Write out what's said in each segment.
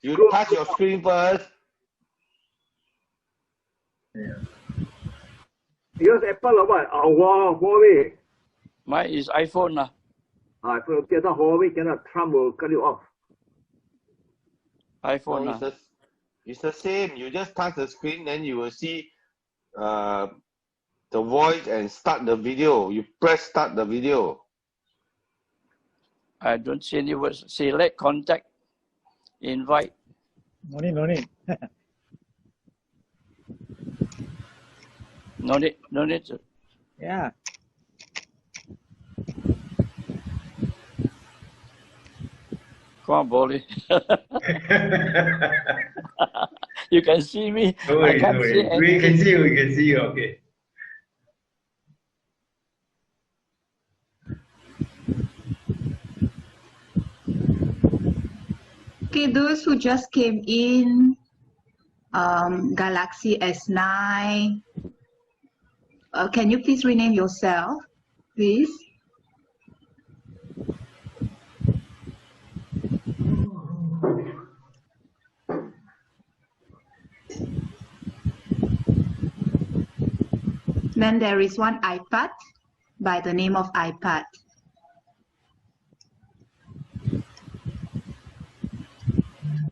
You touch your screen first. Yeah. Yours Apple or what? Huawei. Mine is iPhone lah. iPhone. Okay, so Huawei cannot. Trump will cut you off. iPhone No, lah. it's the same. You just touch the screen, then you will see the voice and start the video. You press start the video. I don't see any words. Select contact, invite. No need, no need. No need. Yeah. Come on, Bolly. You can see me. No I worries, can't no see worries. We can see you, we can see you, okay. Okay, those who just came in, Galaxy S9, can you please rename yourself, please? Then there is one iPad by the name of iPad.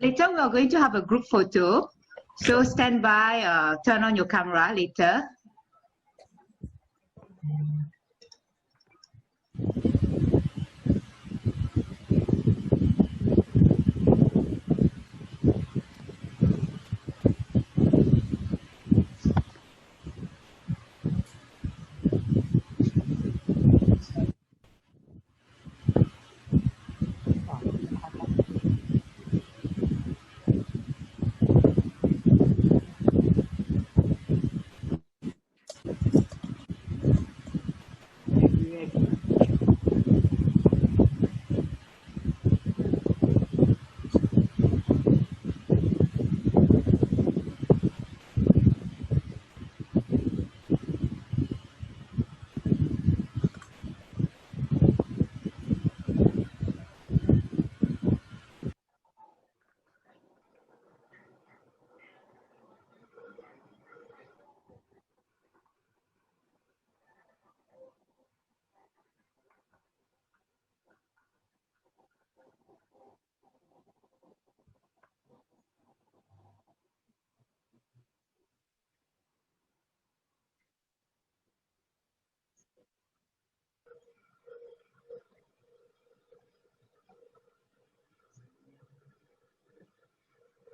Later, we are going to have a group photo. So stand by, turn on your camera later.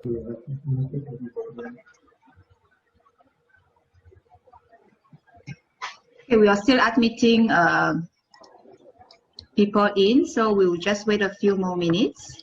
Okay, we are still admitting people in, so we will just wait a few more minutes.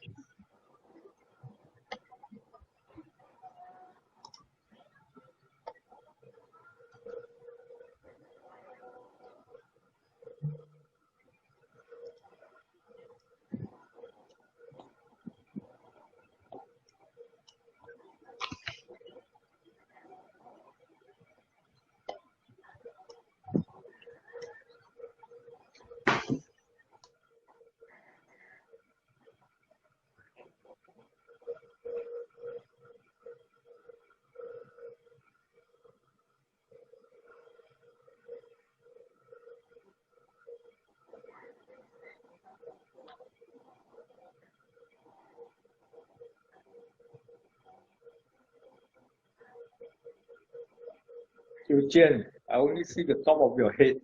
Eugene, I only see the top of your head.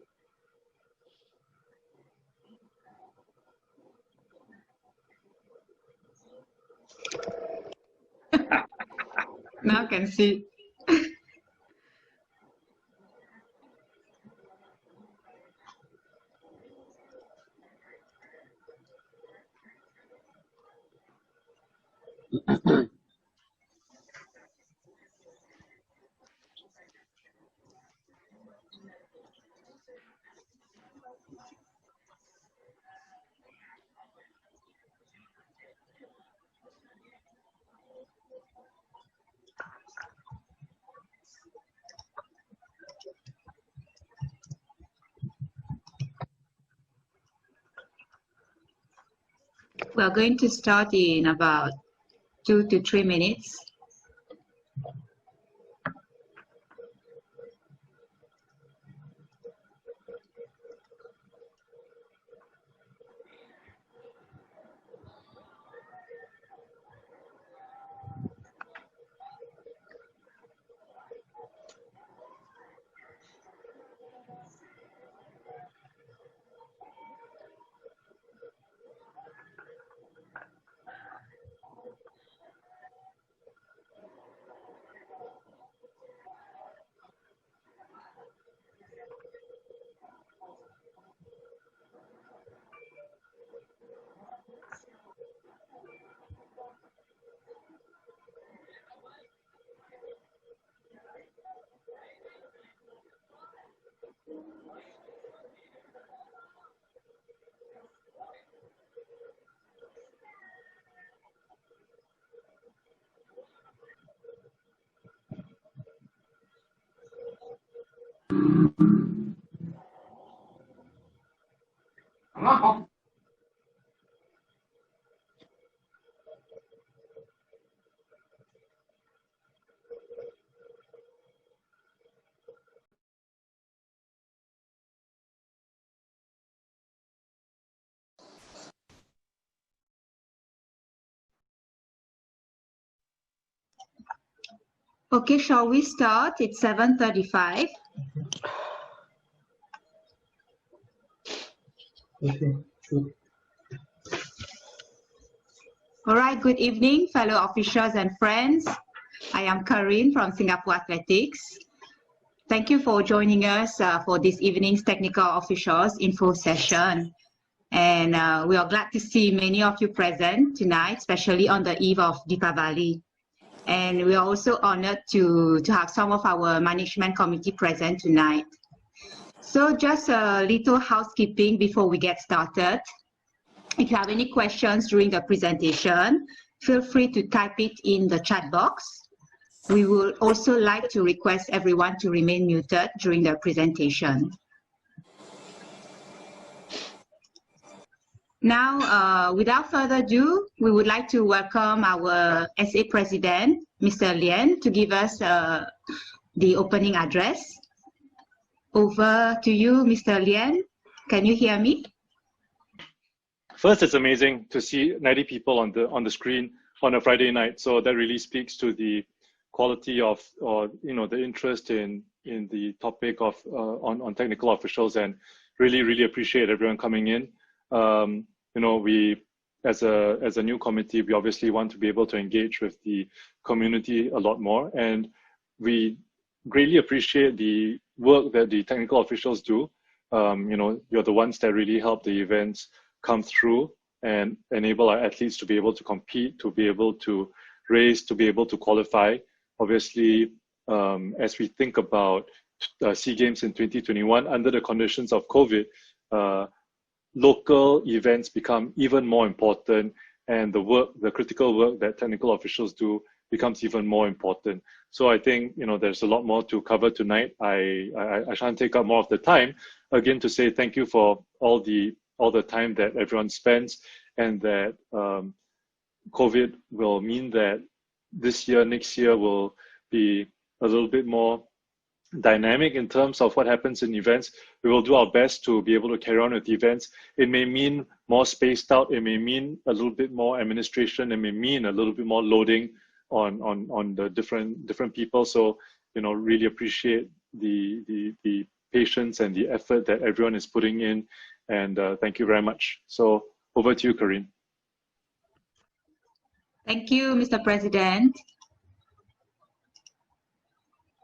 Now I can see. We are going to start in about 2 to 3 minutes. Okay, shall we start? It's 7:35. Okay, sure. All right, good evening, fellow officials and friends. I am Karin from Singapore Athletics. Thank you for joining us for this evening's technical officials info session. And we are glad to see many of you present tonight, especially on the eve of Deepavali. And we are also honored to have some of our management committee present tonight. So just a little housekeeping before we get started. If you have any questions during the presentation, feel free to type it in the chat box. We would also like to request everyone to remain muted during the presentation. Now, without further ado, we would like to welcome our SA President, Mr. Lien, to give us the opening address. Over to you, Mr. Lien. Can you hear me? First, it's amazing to see 90 people on the screen on a Friday night. So that really speaks to the quality of, the interest in the topic of on technical officials, and really appreciate everyone coming in. We as a new committee, we obviously want to be able to engage with the community a lot more, and we greatly appreciate the work that the technical officials do. You're the ones that really help the events come through and enable our athletes to be able to compete, to be able to race, to be able to qualify. Obviously, as we think about SEA Games in 2021, under the conditions of COVID, local events become even more important, and the critical work that technical officials do becomes even more important. So I think, there's a lot more to cover tonight. I shan't take up more of the time. Again, to say thank you for all the time that everyone spends, and that COVID will mean that this year, next year will be a little bit more dynamic in terms of what happens in events. We will do our best to be able to carry on with events. It may mean more spaced out. It may mean a little bit more administration. It may mean a little bit more loading on the different people. So, really appreciate the patience and the effort that everyone is putting in. And thank you very much. So over to you, Karin. Thank you, Mr. President.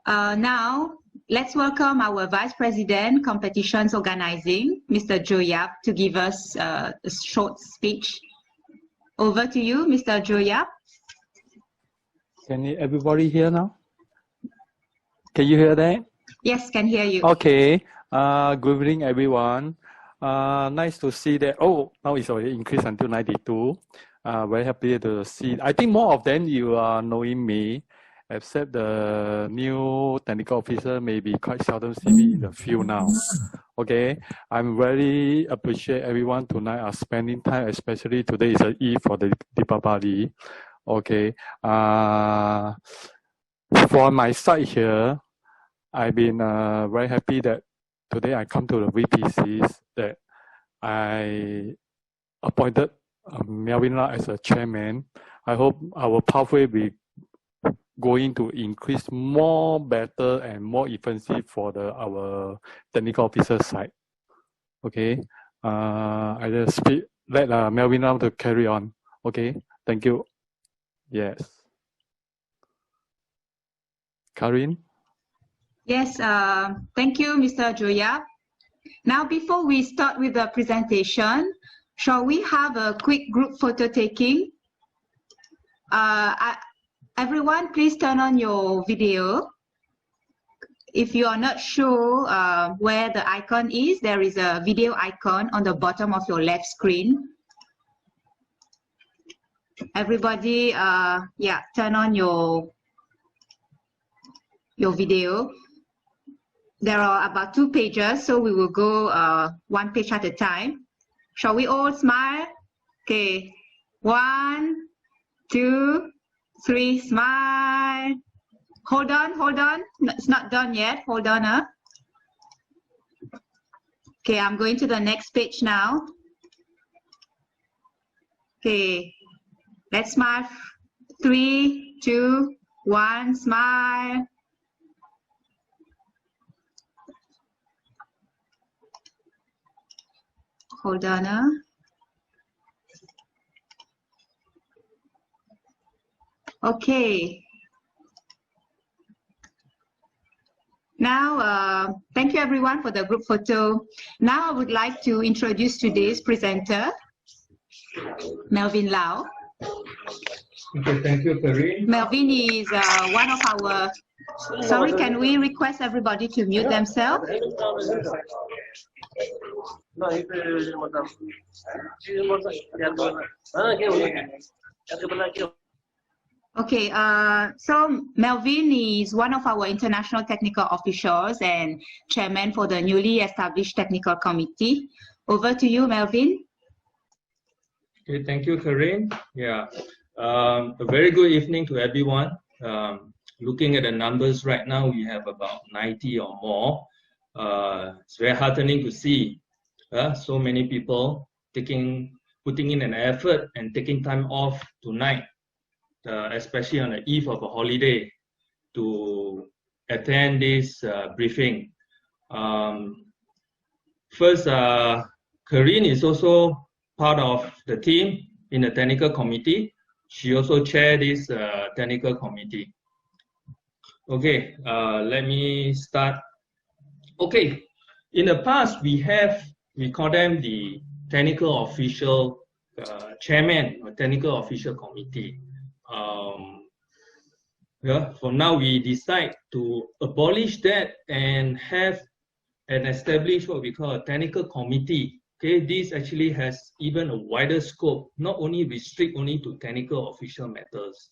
Now, let's welcome our Vice President, Competitions Organizing, Mr. Joe Yap, to give us a short speech. Over to you, Mr. Joe Yap. Can everybody hear now? Can you hear that? Yes, can hear you. Okay. Good evening, everyone. Nice to see that. Oh, now it's already increased until 92. Very happy to see. I think more of them you are knowing me, except the new technical officer maybe quite seldom see me in the field now. Okay, I'm very appreciate everyone tonight are spending time, especially today is an eve for the Deepavali. Okay. For my side here, I've been very happy that today I come to the VPCs that I appointed Melvin Lau as a chairman. I hope our pathway will going to increase more better and more efficiency for our technical officer side. Okay. I just let Melvin Lau to carry on. Okay. Thank you. Yes. Karin? Yes, thank you, Mr. Joya. Now, before we start with the presentation, shall we have a quick group photo taking? Everyone, please turn on your video. If you are not sure where the icon is, there is a video icon on the bottom of your left screen. Everybody, yeah, turn on your video. There are about 2 pages, so we will go 1 page at a time. Shall we all smile? Okay, 1, 2, 3, smile. Hold on, hold on. It's not done yet. Hold on. Okay, I'm going to the next page now. Okay, let's smile. 3, 2, 1, smile. Hold on. Okay. Now, thank you everyone for the group photo. Now I would like to introduce today's presenter, Melvin Lau. Okay, thank you, Karin. Melvin is one of our, sorry, can we request everybody to mute themselves? Okay, so Melvin is one of our international technical officials and chairman for the newly established technical committee. Over to you, Melvin. Okay, thank you, Karin. Yeah, a very good evening to everyone. Looking at the numbers right now, we have about 90 or more. It's very heartening to see so many people putting in an effort and taking time off tonight, especially on the eve of a holiday, to attend this briefing. First, Karin is also part of the team in the technical committee. She also chairs this technical committee. Okay, let me start. Okay, in the past, we call them the technical official chairman or technical official committee. Yeah, for now, we decide to abolish that and have and establish what we call a technical committee. Okay, this actually has even a wider scope, not only restrict only to technical official matters.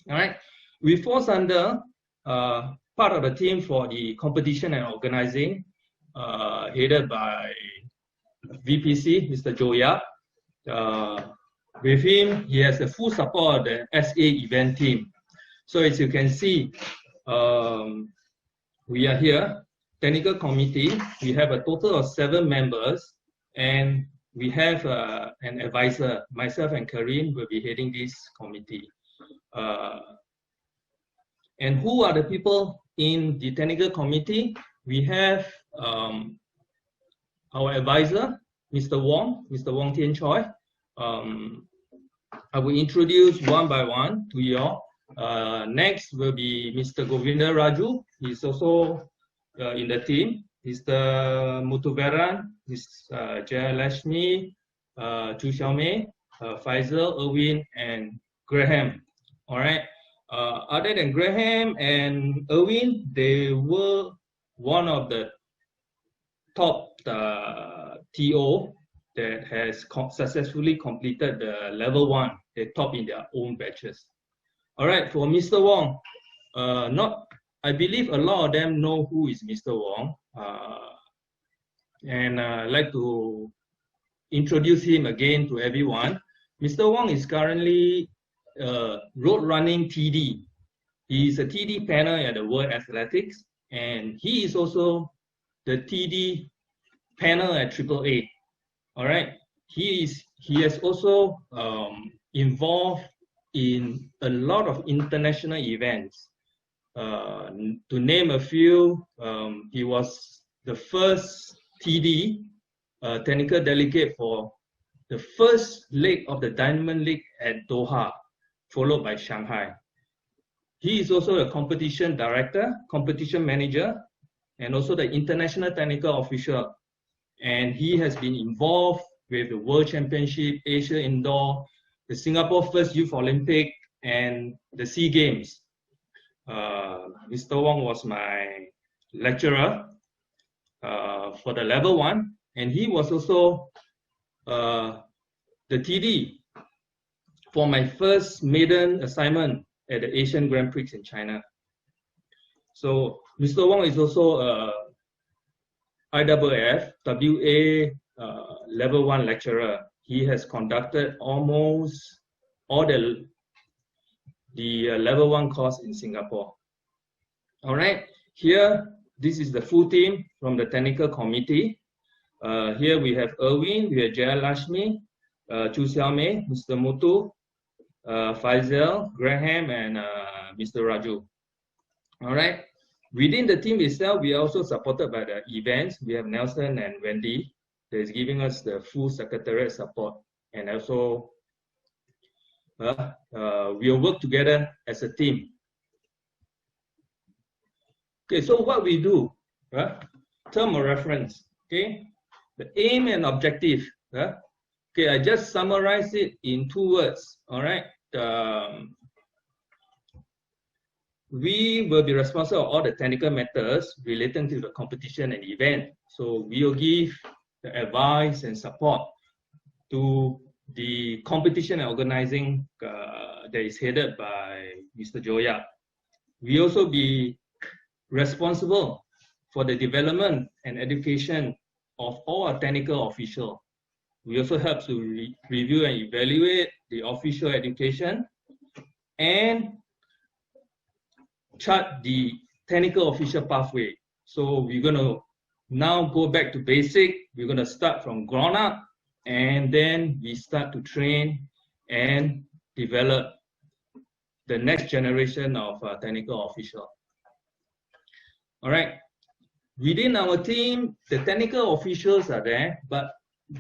All right, we fall under part of the team for the competition and organizing, headed by VPC, Mr. Joya. With him, he has the full support of the SA event team. So as you can see, we are here, technical committee. We have a total of 7 members, and we have an advisor. Myself and Karin will be heading this committee. And who are the people in the technical committee? We have our advisor, Mr. Wong Tian Choi. I will introduce one by one to you all. Next will be Mr. Govinda Raju. He's also in the team. Mr. Mutuveran, Ms. Jayalashmi, Chu Xiaomei, Faisal, Erwin, and Graham. All right. Other than Graham and Erwin, they were one of the top TO that has successfully completed the level 1. They top in their own batches. All right, for Mr. Wong, I believe a lot of them know who is Mr. Wong, and I'd like to introduce him again to everyone. Mr. Wong is currently road running TD. He is a TD panel at the World Athletics, and he is also the TD panel at AAA. All right, he has also involved in a lot of international events. To name a few, he was the first TD technical delegate for the first leg of the Diamond League at Doha, followed by Shanghai. He is also a competition director, competition manager, and also the international technical official. And he has been involved with the World Championship, Asia Indoor, the Singapore First Youth Olympic, and the SEA Games. Mr. Wong was my lecturer for the level 1, and he was also the TD for my first maiden assignment at the Asian Grand Prix in China. So Mr. Wong is also IAAF WA level 1 lecturer. He has conducted almost all the level 1 course in Singapore. All right, here, this is the full team from the technical committee. Here we have Erwin, we have Jayalashmi, Chu Xiaomei, Mr. Mutu, Faisal, Graham, and Mr. Raju. All right, within the team itself, we are also supported by the events. We have Nelson and Wendy that is giving us the full secretariat support, and also we'll work together as a team. Okay, so what we do, term of reference, okay, the aim and objective. Okay, I just summarize it in 2 words. All right, we will be responsible for all the technical matters relating to the competition and event. So we will give the advice and support to the competition and organizing that is headed by Mr. Joya. We also be responsible for the development and education of all our technical officials. We also help to review and evaluate the official education and chart the technical official pathway. So we're going to now go back to basic. We're going to start from ground up, and then we start to train and develop the next generation of technical official. All right, within our team, the technical officials are there, but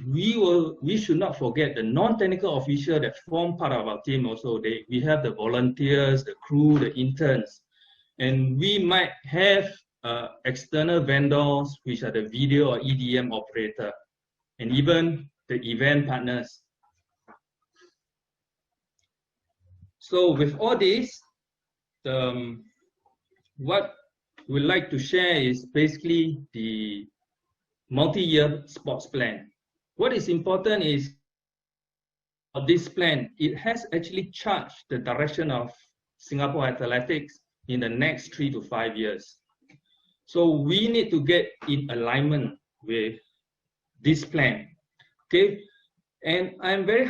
we should not forget the non-technical officials that form part of our team also. We have the volunteers, the crew, the interns, and we might have external vendors, which are the video or EDM operator, and even the event partners. So with all this, what we'd like to share is basically the multi-year sports plan. What is important is this plan, it has actually charted the direction of Singapore athletics in the next 3 to 5 years. So we need to get in alignment with this plan. Okay, and I'm very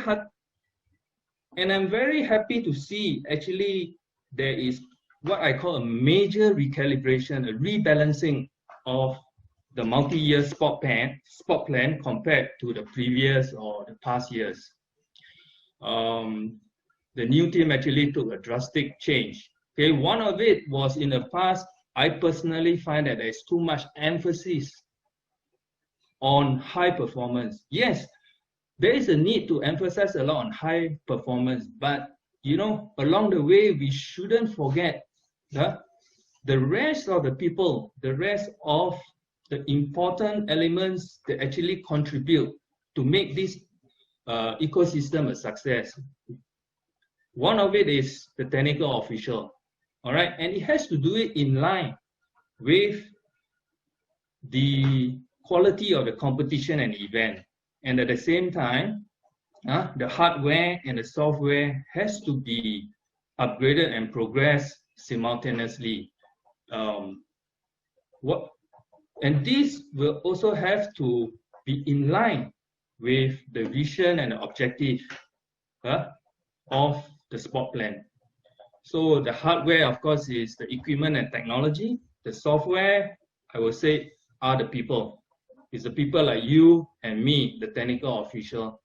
happy to see actually there is what I call a major recalibration, a rebalancing of the multi-year sport plan compared to the previous or the past years. The new team actually took a drastic change. Okay, one of it was in the past, I personally find that there's too much emphasis on high performance. Yes, there is a need to emphasize a lot on high performance, but you know, along the way, we shouldn't forget the rest of the people, the rest of the important elements that actually contribute to make this ecosystem a success. One of it is the technical official, all right? And it has to do it in line with the quality of the competition and event. And at the same time, the hardware and the software has to be upgraded and progressed simultaneously. And this will also have to be in line with the vision and the objective of the sport plan. So the hardware, of course, is the equipment and technology. The software, I would say, are the people. It's the people like you and me, the technical official.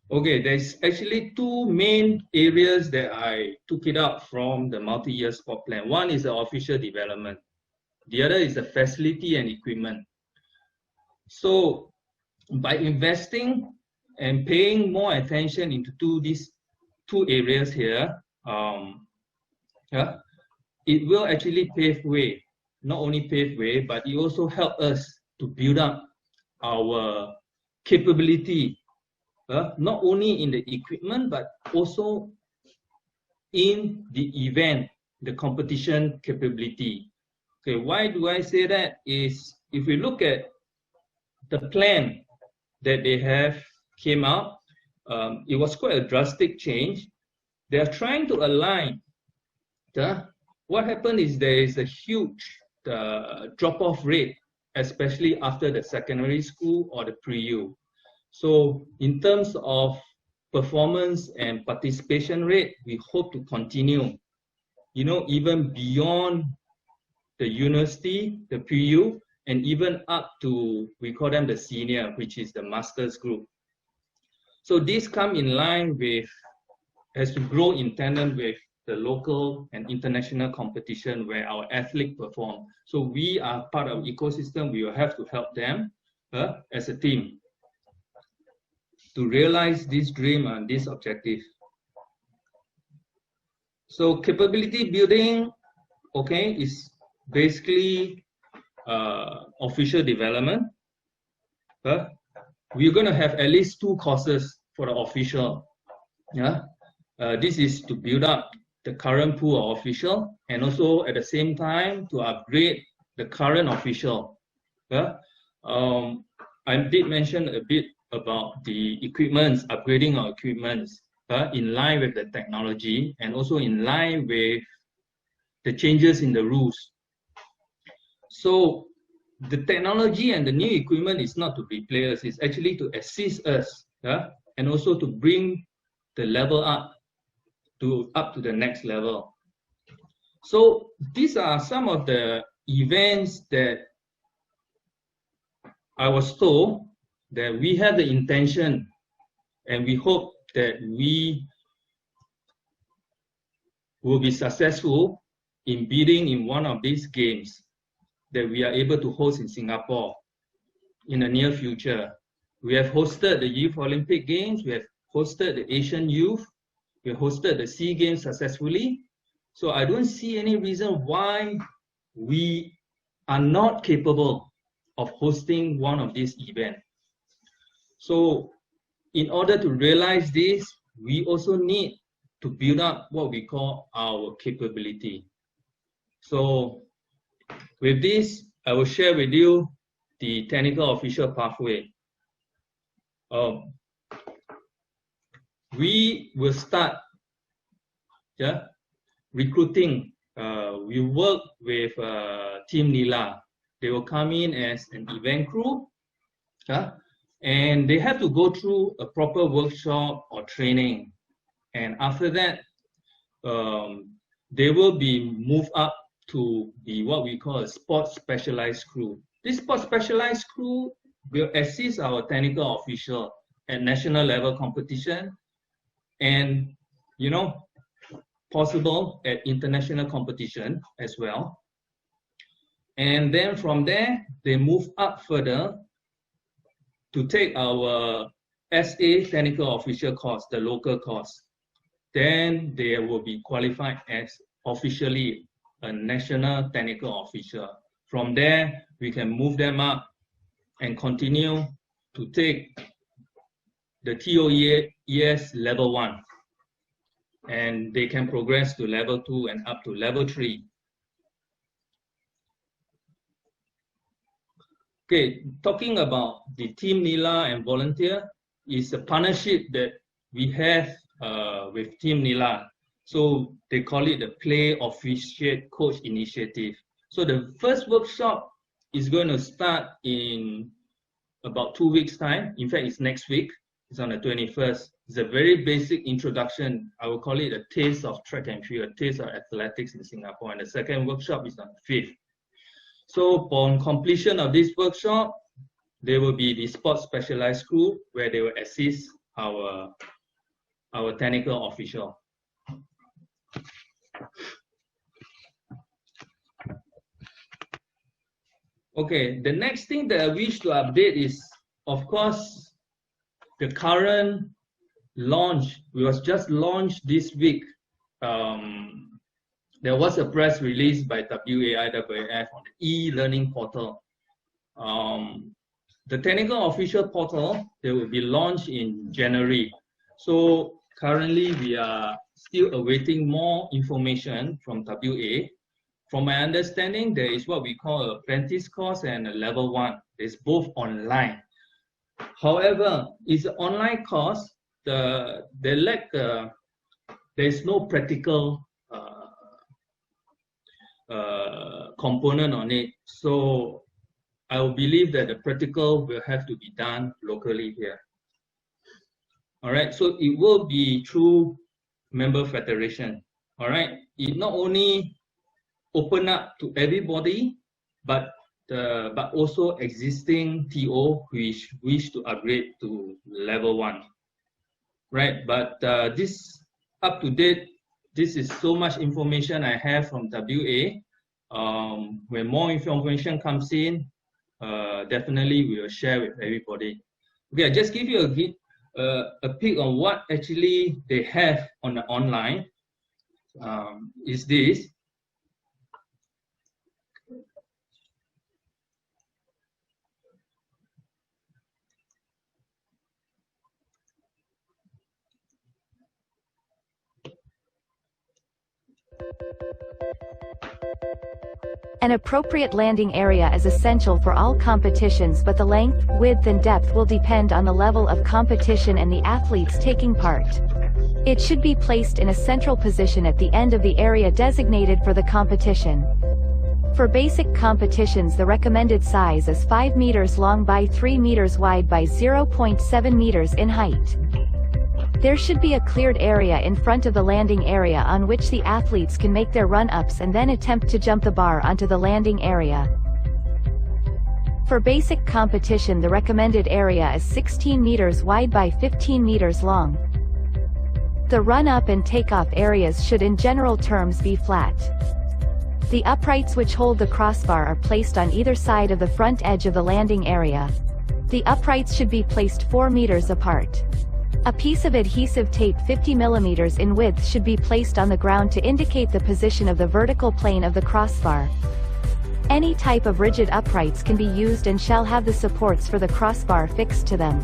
Okay, there's actually two main areas that I took it up from the multi-year sport plan. One is the official development. The other is the facility and equipment. So by investing and paying more attention into these two areas here, it will actually pave way. Not only pave way, but it also help us to build up our capability, not only in the equipment, but also in the event, the competition capability. Okay, why do I say that? Is if we look at the plan that they have came out, it was quite a drastic change. They are trying to align. What happened is there is a huge drop-off rate, especially after the secondary school or the pre-U. So in terms of performance and participation rate, we hope to continue, even beyond the university, the pre-U, and even up to, we call them the senior, which is the master's group. So this come in line with, has to grow in tandem with the local and international competition where our athletes perform. So we are part of ecosystem. We will have to help them as a team to realize this dream and this objective. So capability building, okay, is basically official development. We're going to have at least 2 courses for the official. This is to build up the current pool of official, and also at the same time to upgrade the current official. I did mention a bit about the equipments, upgrading our equipments in line with the technology and also in line with the changes in the rules. So the technology and the new equipment is not to replace us, it's actually to assist us, and also to bring the level up to the next level. So these are some of the events that I was told that we have the intention, and we hope that we will be successful in bidding in one of these games that we are able to host in Singapore in the near future. We have hosted the Youth Olympic Games, we have hosted the Asian Youth, we have hosted the SEA Games successfully. So I don't see any reason why we are not capable of hosting one of these events. So in order to realize this, we also need to build up what we call our capability. So with this, I will share with you the technical official pathway. We will start recruiting. We work with Team Nila. They will come in as an event crew, and they have to go through a proper workshop or training. And after that, they will be moved up to be what we call a sports specialized crew. This sports specialized crew will assist our technical official at national level competition and, possible at international competition as well. And then from there, they move up further to take our SA technical official course, the local course. Then they will be qualified as officially a national technical official. From there, we can move them up and continue to take the TOES level 1. And they can progress to level 2 and up to level 3. Okay, talking about the Team Nila and Volunteer is a partnership that we have with Team Nila. So they call it the Play Officiate Coach Initiative. So the first workshop is going to start in about 2 weeks' time. In fact, it's next week. is on the 21st. It's a very basic introduction. I will call it a taste of track and field, a taste of athletics in Singapore. And the second workshop is on the 5th. So upon completion of this workshop, there will be the sports specialized group where they will assist our technical official. Okay, the next thing that I wish to update is, of course, the current launch. We was just launched this week. There was a press release by WAIWF on the e-learning portal. The technical official portal, they will be launched in January. So currently we are still awaiting more information from WA. From my understanding, there is what we call a apprentice course and a level 1. It's both online. However, it's an online course. There's no practical component on it. So I will believe that the practical will have to be done locally here. All right, so it will be through member federation. All right, it not only open up to everybody, but also existing TO which wish to upgrade to level 1. Right, but this up to date, this is so much information I have from WA. When more information comes in, definitely we will share with everybody. Okay, I just give you a peek on what actually they have on the online. Is this. An appropriate landing area is essential for all competitions, but the length, width and depth will depend on the level of competition and the athletes taking part. It should be placed in a central position at the end of the area designated for the competition. For basic competitions, the recommended size is 5 meters long by 3 meters wide by 0.7 meters in height. There should be a cleared area in front of the landing area on which the athletes can make their run-ups and then attempt to jump the bar onto the landing area. For basic competition, the recommended area is 16 meters wide by 15 meters long. The run-up and take-off areas should in general terms be flat. The uprights which hold the crossbar are placed on either side of the front edge of the landing area. The uprights should be placed 4 meters apart. A piece of adhesive tape 50 millimeters in width should be placed on the ground to indicate the position of the vertical plane of the crossbar. Any type of rigid uprights can be used and shall have the supports for the crossbar fixed to them.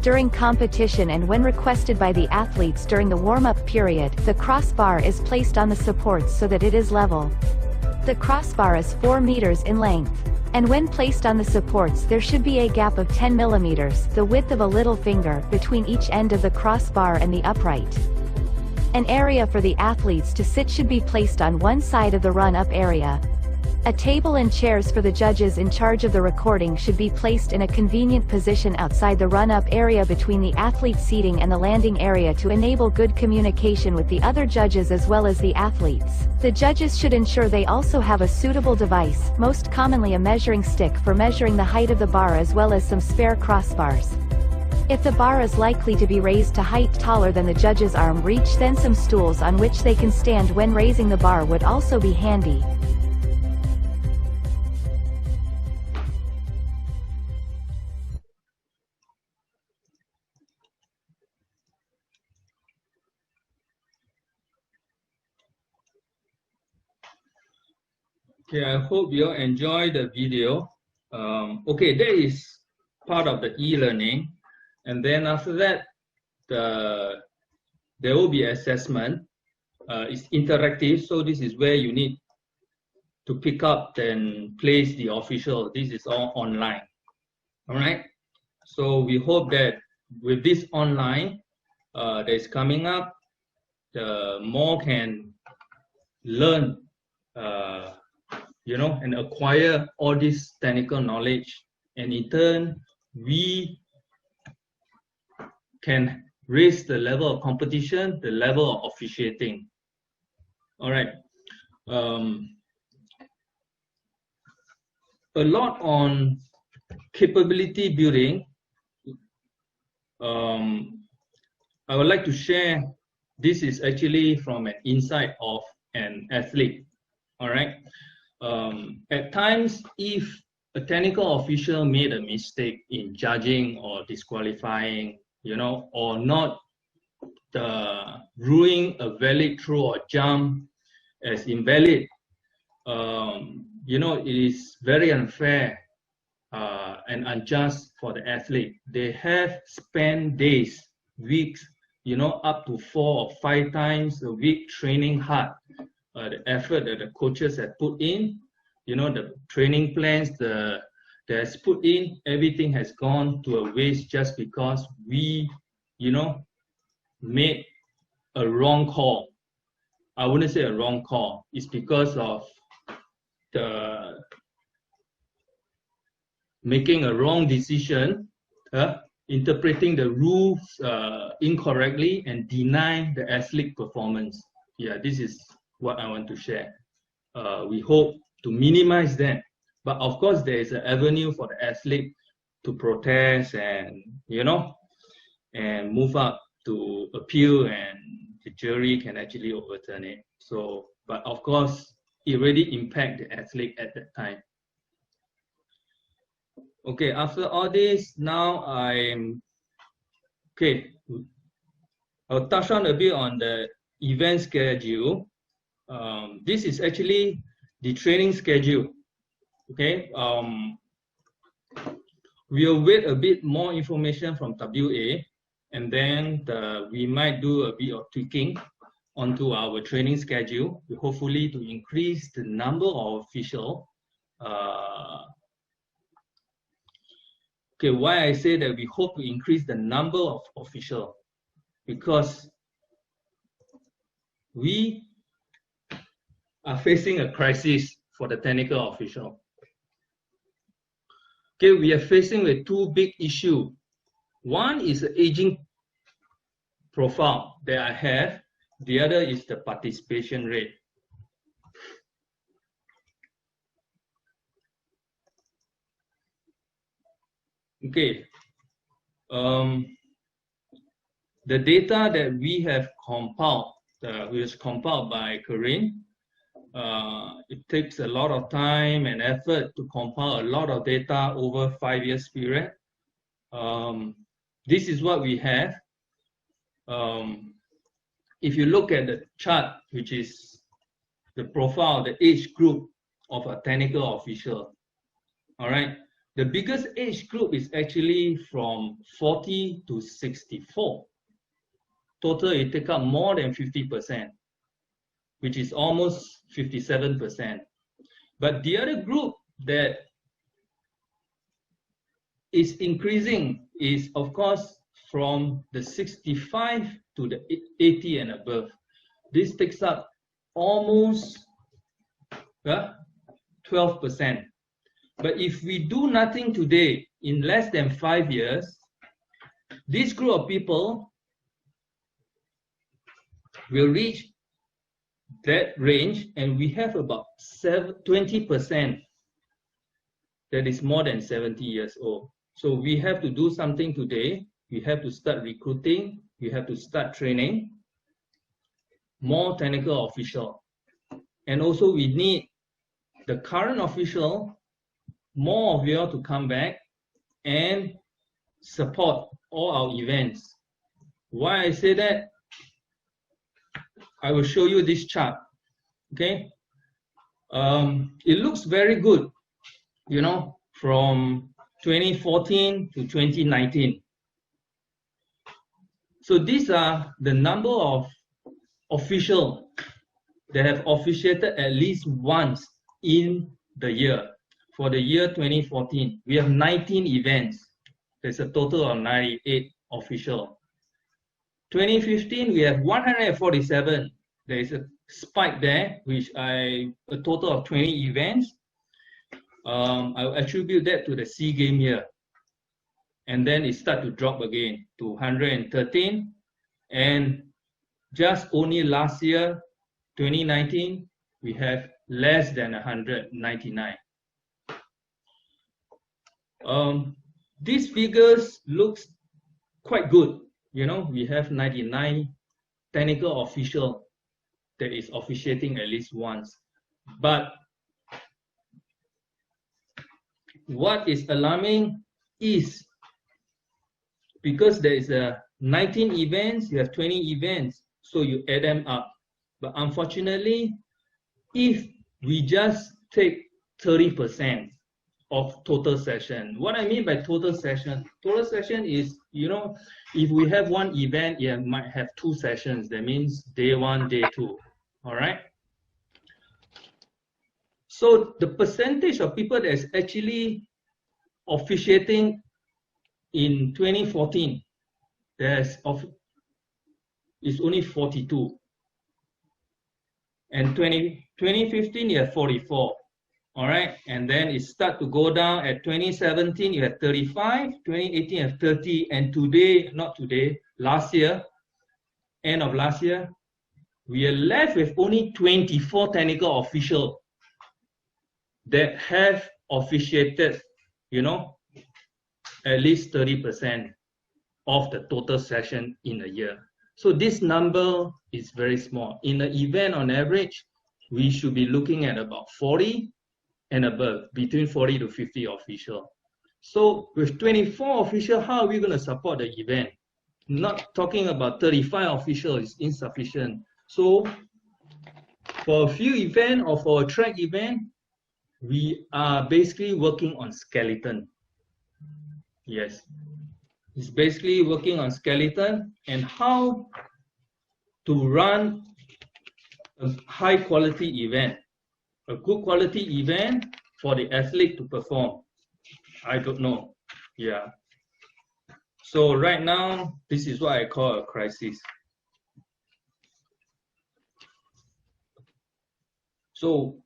During competition and when requested by the athletes during the warm-up period, the crossbar is placed on the supports so that it is level. The crossbar is 4 meters in length. And when placed on the supports, there should be a gap of 10 millimeters, the width of a little finger, between each end of the crossbar and the upright. An area for the athletes to sit should be placed on one side of the run-up area. A table and chairs for the judges in charge of the recording should be placed in a convenient position outside the run-up area between the athlete seating and the landing area to enable good communication with the other judges as well as the athletes. The judges should ensure they also have a suitable device, most commonly a measuring stick for measuring the height of the bar as well as some spare crossbars. If the bar is likely to be raised to height taller than the judge's arm reach, then some stools on which they can stand when raising the bar would also be handy. Okay, I hope you all enjoy the video. Okay, that is part of the e-learning. And then after that, there will be assessment. It's interactive, so this is where you need to pick up and place the official. This is all online. All right. So we hope that with this online that is coming up, the more can learn, and acquire all this technical knowledge, and in turn, we can raise the level of competition, the level of officiating. All right. A lot on capability building. I would like to share, this is actually from an insight of an athlete. All right. At times, if a technical official made a mistake in judging or disqualifying, you know, or not ruling a valid throw or jump as invalid, you know, it is very unfair and unjust for the athlete. They have spent days, weeks, you know, up to 4 or 5 times a week training hard. The effort that the coaches have put in, you know, the training plans that's put in, everything has gone to a waste just because we, you know, made a wrong call. I wouldn't say a wrong call. It's because of the making a wrong decision, interpreting the rules incorrectly and deny the athlete performance. Yeah, this is what I want to share. We hope to minimize that. But of course, there is an avenue for the athlete to protest and, you know, and move up to appeal, and the jury can actually overturn it. So, but of course, it really impacts the athlete at that time. Okay, after all this, now I'll touch on a bit on the event schedule. This is actually the training schedule. Okay, we'll wait a bit more information from WA, and then we might do a bit of tweaking onto our training schedule, hopefully to increase the number of officials. Okay, why I say that we hope to increase the number of officials, because we are facing a crisis for the technical official. Okay, we are facing with 2 big issues. One is the aging profile that I have. The other is the participation rate. Okay, the data that we have compiled, which is compiled by Corinne, it takes a lot of time and effort to compile a lot of data over 5 years period. This is what we have. If you look at the chart, which is the profile, the age group of a technical official, all right, the biggest age group is actually from 40 to 64. Total, it takes up more than 50%, which is almost 57%. But the other group that is increasing is, of course, from the 65 to the 80 and above. This takes up almost 12%. But if we do nothing today, in less than 5 years, this group of people will reach that range, and we have about 20% that is more than 70 years old. So we have to do something today. We have to start recruiting. We have to start training more technical officials. And also we need the current official, more of you all to come back and support all our events. Why I say that? I will show you this chart. Okay, it looks very good, you know, from 2014 to 2019. So these are the number of officials that have officiated at least once in the year. For the year 2014, we have 19 events. There's a total of 98 officials. 2015, we have 147. There is a spike there, which a total of 20 events. I will attribute that to the SEA Games year. and then it start to drop again to 113, and just only last year, 2019, we have less than 199. These figures looks quite good. You know, we have 99 technical official that is officiating at least once. But what is alarming is because there is a 19 events, you have 20 events, so you add them up. But unfortunately, if we just take 30% of total session, what I mean by total session is, you know, if we have one event, it might have 2 sessions. That means day 1, day 2. All right. So the percentage of people that is actually officiating in 2014, is only 42. And 2015, you have 44. All right. And then it start to go down. At 2017, you have 35. 2018, you have 30. And today, not today, last year, end of last year, we are left with only 24 technical officials that have officiated, you know, at least 30% of the total session in a year. So this number is very small. In an event, on average, we should be looking at about 40 and above, between 40 to 50 officials. So with 24 officials, how are we going to support the event? Not talking about 35 officials is insufficient. So for a few events or for a track event, we are basically working on skeleton. Yes, it's basically working on skeleton and how to run a high quality event, a good quality event for the athlete to perform. I don't know. Yeah. So right now, this is what I call a crisis. So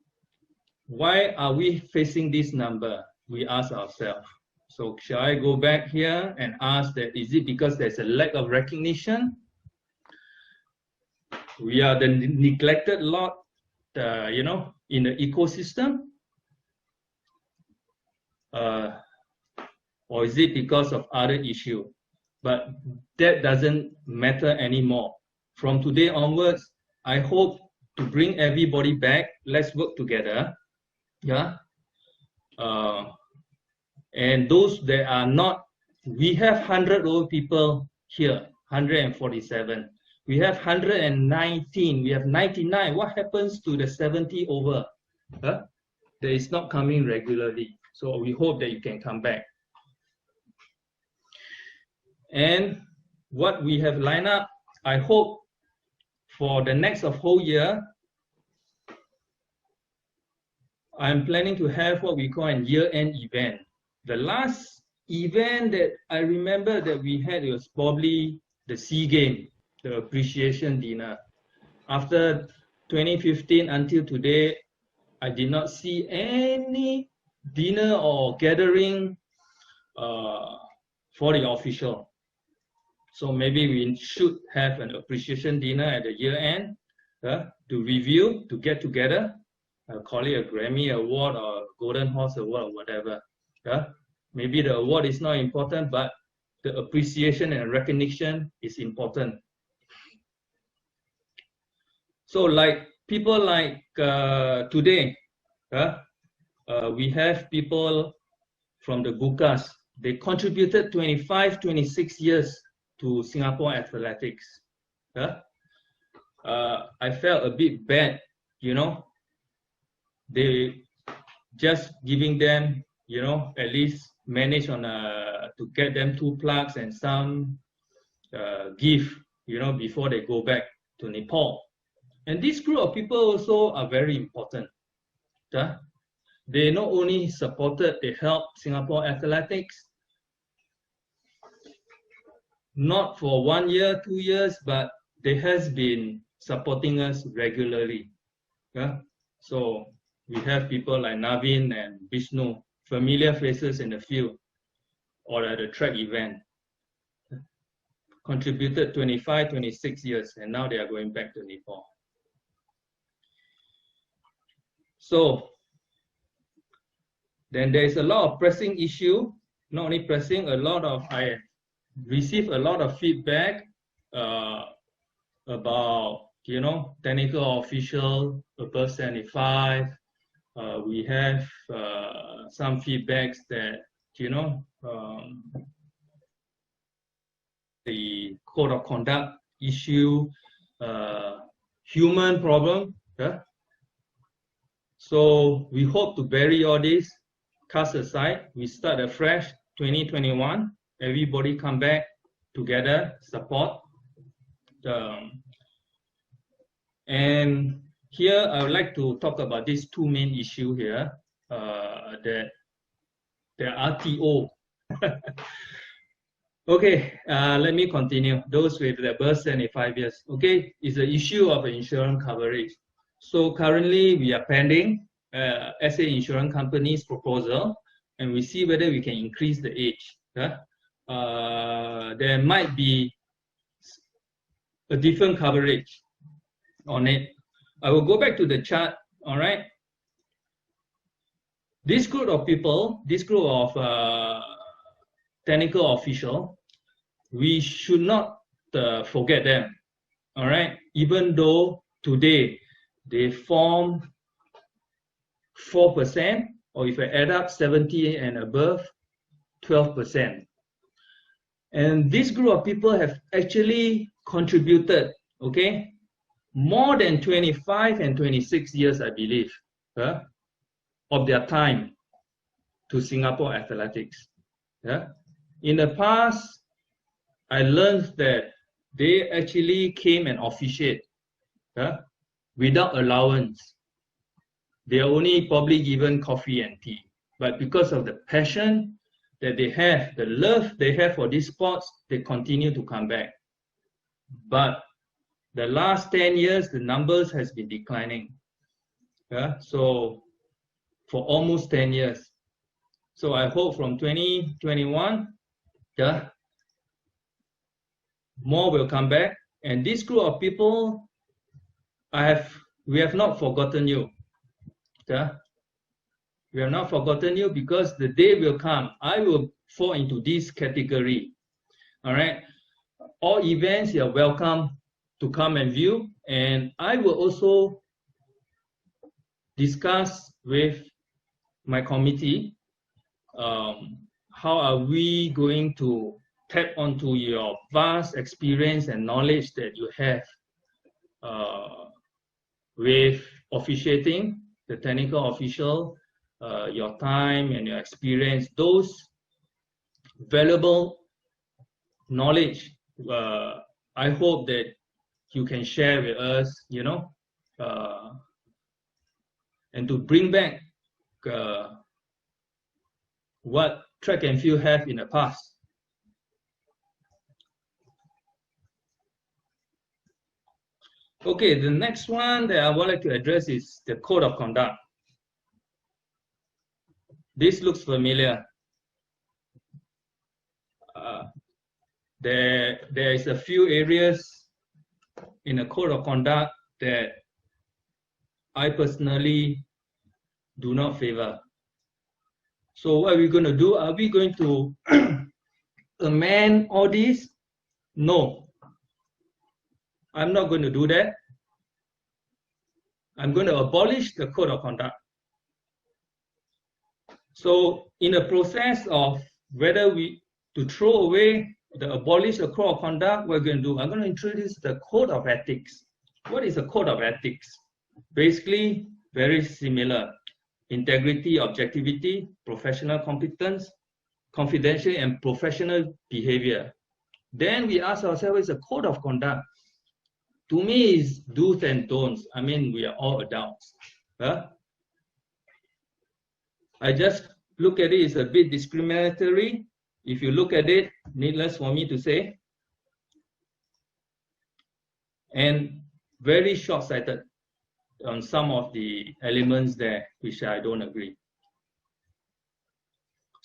why are we facing this number? We ask ourselves. So shall I go back here and ask that, is it because there's a lack of recognition? We are the neglected lot, you know, in the ecosystem? Or is it because of other issue? But that doesn't matter anymore. From today onwards, I hope to bring everybody back. Let's work together. Yeah. And those that are not, we have 100 old people here, 147. We have 119, we have 99. What happens to the 70 over? Huh? That is not coming regularly. So we hope that you can come back. And what we have lined up, I hope for the next of whole year, I'm planning to have what we call an year-end event. The last event that I remember that we had was probably the SEA Games, the appreciation dinner. After 2015 until today, I did not see any dinner or gathering for the official. So maybe we should have an appreciation dinner at the year end to review, to get together. I'll call it a Grammy Award or Golden Horse Award or whatever. Maybe the award is not important, but the appreciation and recognition is important. So like people like today, we have people from the Gukas. They contributed 25, 26 years to Singapore athletics. I felt a bit bad, you know. They just giving them, you know, at least manage on to get them 2 plaques and some gift, you know, before they go back to Nepal. And this group of people also are very important. They not only supported, they helped Singapore athletics, not for 1 year, 2 years, but they has been supporting us regularly. So we have people like Navin and Vishnu, familiar faces in the field. or at a track event. Contributed 25, 26 years, and now they are going back to Nepal. So then there is a lot of pressing issue, not only pressing, I received a lot of feedback about, you know, technical official above 75. We have some feedbacks that, you know, the code of conduct issue, human problem. Yeah? So we hope to bury all this, cast aside. We start afresh 2021. Everybody come back together, support. And here I would like to talk about these two main issues here. That the RTO. Okay, let me continue. Those with the above 75 years. Okay, it's the issue of insurance coverage. So currently we are pending SA insurance company's proposal, and we see whether we can increase the age. There might be a different coverage on it. I will go back to the chart. All right. This group of people, this group of technical official, we should not forget them. All right. Even though today they form 4%, or if I add up 70 and above, 12%. And this group of people have actually contributed, okay, more than 25 and 26 years, I believe, of their time to Singapore athletics. Yeah? In the past, I learned that they actually came and officiate without allowance. They are only probably given coffee and tea. But because of the passion that they have, the love they have for these sports, they continue to come back. But the last 10 years, the numbers has been declining. Yeah? So for almost 10 years. So I hope from 2021, yeah, more will come back. And this group of people, we have not forgotten you. Yeah? We have not forgotten you, because the day will come, I will fall into this category. All right. All events, you are welcome to come and view. And I will also discuss with my committee how are we going to tap onto your vast experience and knowledge that you have with officiating, the technical official, your time and your experience, those valuable knowledge. I hope that you can share with us, you know, and to bring back what track and field have in the past. Okay, the next one that I would like to address is the code of conduct. This looks familiar. There is a few areas in the code of conduct that I personally do not favor. So what are we going to do? Are we going to amend all these? No. I'm not going to do that. I'm going to abolish the code of conduct. So in the process of whether we to throw away the abolish the code of conduct, what we're going to do, I'm going to introduce the code of ethics. What is a code of ethics? Basically, very similar. Integrity, objectivity, professional competence, confidential and professional behavior. Then we ask ourselves, what is a code of conduct? To me, is do's and don'ts. I mean, we are all adults. I just look at it, it's a bit discriminatory. If you look at it, needless for me to say, and very short-sighted on some of the elements there, which I don't agree.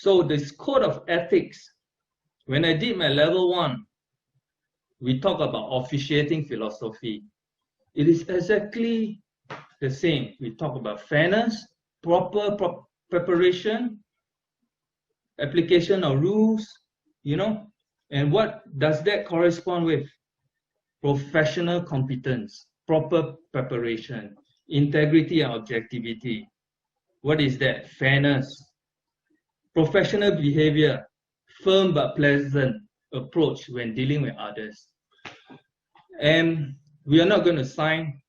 So this code of ethics, when I did my level 1, we talk about officiating philosophy. It is exactly the same. We talk about fairness, proper preparation, application of rules, you know, and what does that correspond with? Professional competence, proper preparation, integrity and objectivity. What is that? Fairness, professional behavior, firm but pleasant approach when dealing with others. And we are not going to sign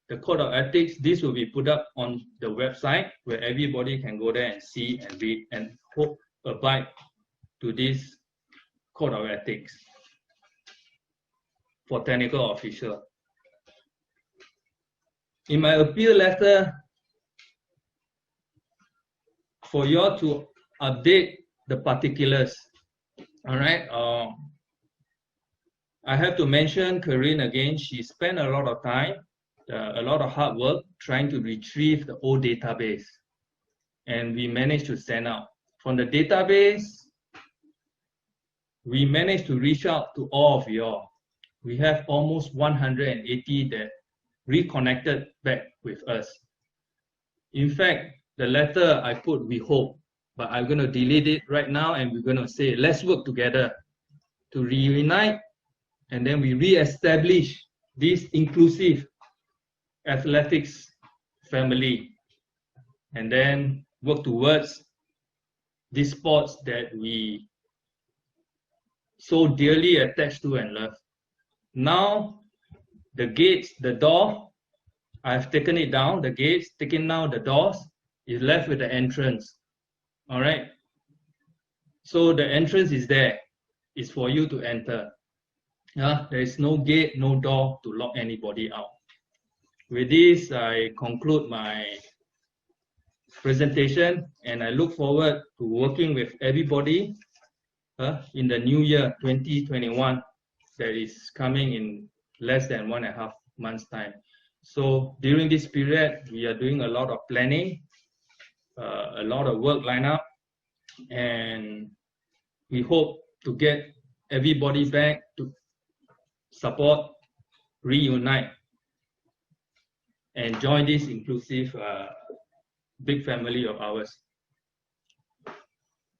the code of ethics. This will be put up on the website where everybody can go there and see and read and hope abide to this code of ethics for technical official. In my appeal letter, for you all to update the particulars, all right, I have to mention Corinne again. She spent a lot of time, a lot of hard work trying to retrieve the old database. And we managed to send out. From the database, we managed to reach out to all of y'all. We have almost 180 that reconnected back with us. In fact, the letter I put, we hope, but I'm going to delete it right now and we're going to say, let's work together to reunite, and then we re-establish this inclusive athletics family, and then work towards these sports that we so dearly attached to and love. Now, the gates, the door, I've taken it down, the gates, taken down the doors, is left with the entrance. All right? So the entrance is there. It's for you to enter. There is no gate, no door to lock anybody out. With this, I conclude my presentation, and I look forward to working with everybody in the new year 2021 that is coming in less than 1.5 months' time. So during this period, we are doing a lot of planning, a lot of work lined up, and we hope to get everybody back to support, reunite, and join this inclusive big family of ours.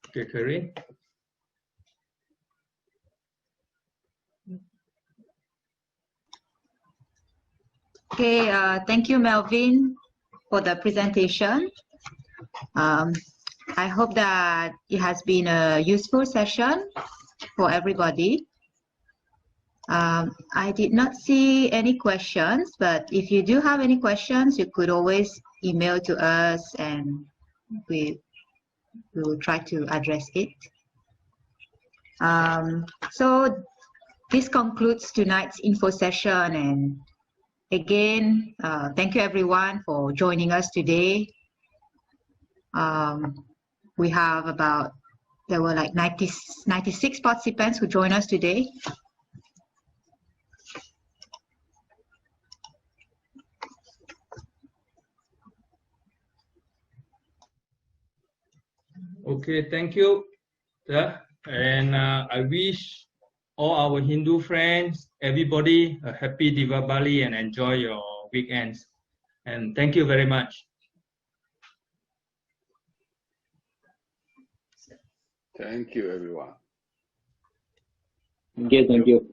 Okay, Corinne. Okay, thank you, Melvin, for the presentation. I hope that it has been a useful session for everybody. I did not see any questions, but if you do have any questions, you could always email to us and we will try to address it. So this concludes tonight's info session, and again, thank you everyone for joining us today. We have there were like 96 participants who joined us today. Okay, thank you. And I wish all our Hindu friends, everybody, a happy Diwali and enjoy your weekends. And thank you very much. Thank you, everyone. Thank you, thank you.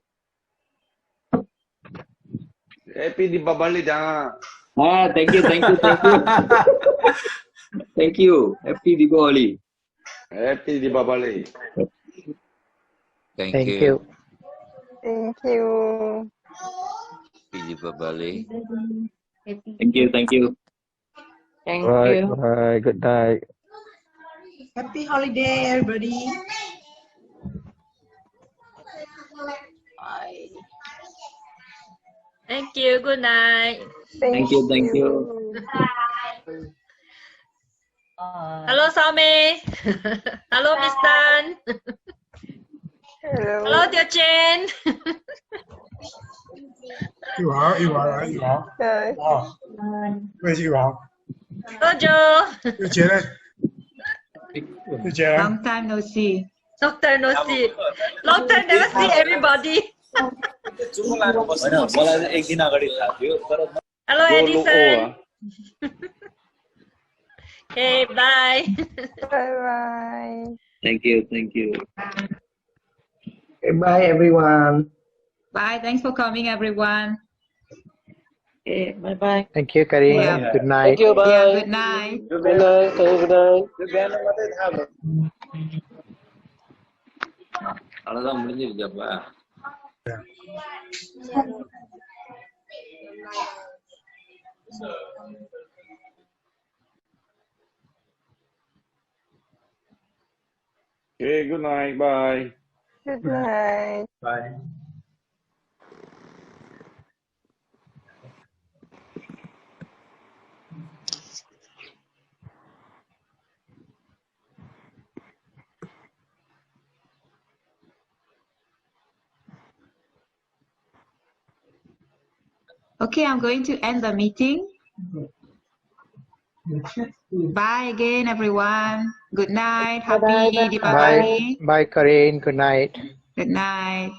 Happy Diwali, Jana. Thank you, thank you, thank you. Thank you. Happy Diwali. Happy Diwali. Thank you. Thank you. Happy Diwali. Thank you, thank you. Thank you. Bye. Good night. Happy holiday, everybody. Bye. Thank you. Good night. Thank you, thank you. Hello, Sami. Hello, Miss Tan. Hello. Hello, Tia Chen. You are. Hi. Where's you are? Hello, Joe. You Chen. Long time no see. Long time no see. Long time never see everybody. Hello, Edison. Okay, bye. Bye-bye. Thank you. Thank you. Okay, bye everyone. Bye. Thanks for coming, everyone. Okay, bye-bye. Thank you, Karin. Yeah. Good night. Thank you, bye. Yeah, good night. Good night. Good night. அவ்வளவுதான் முடிஞ்சிருக்கப்பா. Okay, good night. Bye. Good night. Bye. Okay, I'm going to end the meeting. Bye again, everyone. Good night. Happy Diwali. Bye, Karin. Good night. Good night.